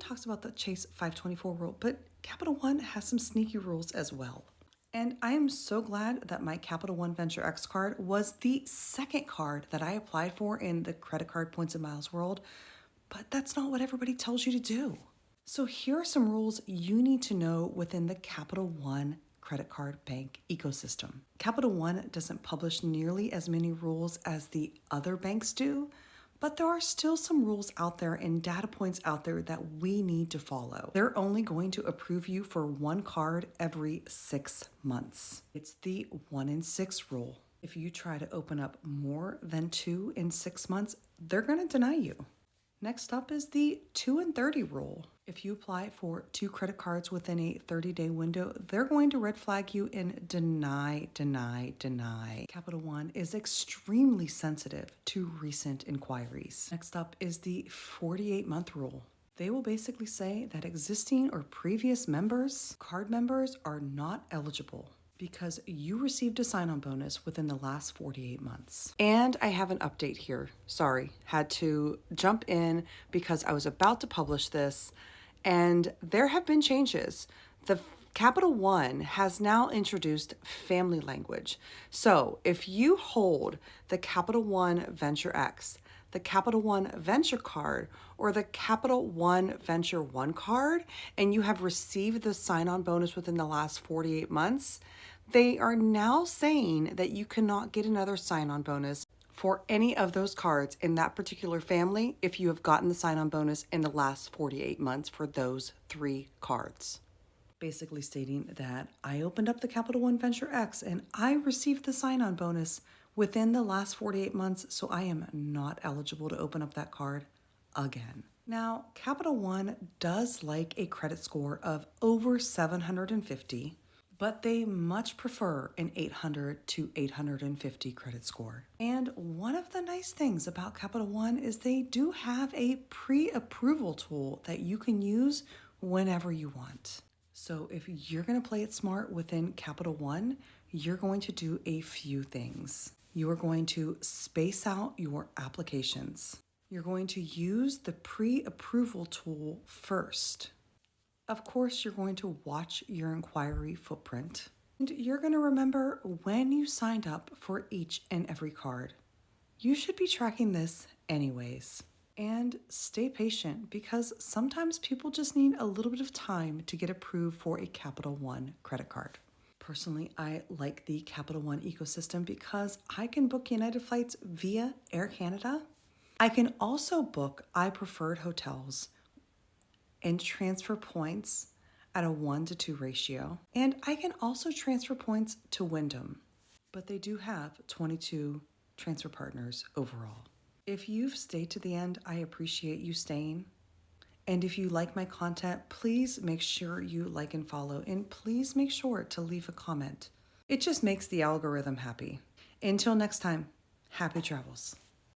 talks about the Chase 524 rule, but Capital One has some sneaky rules as well. And I am so glad that my Capital One Venture X card was the second card that I applied for in the credit card points and miles world, but that's not what everybody tells you to do. So here are some rules you need to know within the Capital One credit card bank ecosystem. Capital One doesn't publish nearly as many rules as the other banks do, but there are still some rules out there and data points out there that we need to follow. They're only going to approve you for one card every 6 months. It's the 1 in 6 rule. If you try to open up more than 2 in 6 months, they're going to deny you. Next up is the 2 in 30 rule. If you apply for 2 credit cards within a 30-day window, they're going to red flag you and deny. Capital One is extremely sensitive to recent inquiries. Next up is the 48-month rule. They will basically say that existing or previous card members, are not eligible because you received a sign-on bonus within the last 48 months. And I have an update here. Sorry, had to jump in because I was about to publish this, and there have been changes. The Capital One has now introduced family language. So if you hold the Capital One Venture X, the Capital One Venture card, or the Capital One Venture One card, and you have received the sign-on bonus within the last 48 months, they are now saying that you cannot get another sign-on bonus for any of those cards in that particular family if you have gotten the sign-on bonus in the last 48 months for those 3 cards. Basically stating that I opened up the Capital One Venture X and I received the sign-on bonus within the last 48 months, so I am not eligible to open up that card again. Now, Capital One does like a credit score of over 750, but they much prefer an 800 to 850 credit score. And one of the nice things about Capital One is they do have a pre-approval tool that you can use whenever you want. So if you're going to play it smart within Capital One, you're going to do a few things. You are going to space out your applications. You're going to use the pre-approval tool first. Of course, you're going to watch your inquiry footprint. And you're going to remember when you signed up for each and every card. You should be tracking this anyways. And stay patient because sometimes people just need a little bit of time to get approved for a Capital One credit card. Personally, I like the Capital One ecosystem because I can book United flights via Air Canada. I can also book I-preferred hotels and transfer points at a 1-to-2 ratio. And I can also transfer points to Wyndham, but they do have 22 transfer partners overall. If you've stayed to the end, I appreciate you staying. And if you like my content, please make sure you like and follow, and please make sure to leave a comment. It just makes the algorithm happy. Until next time, happy travels.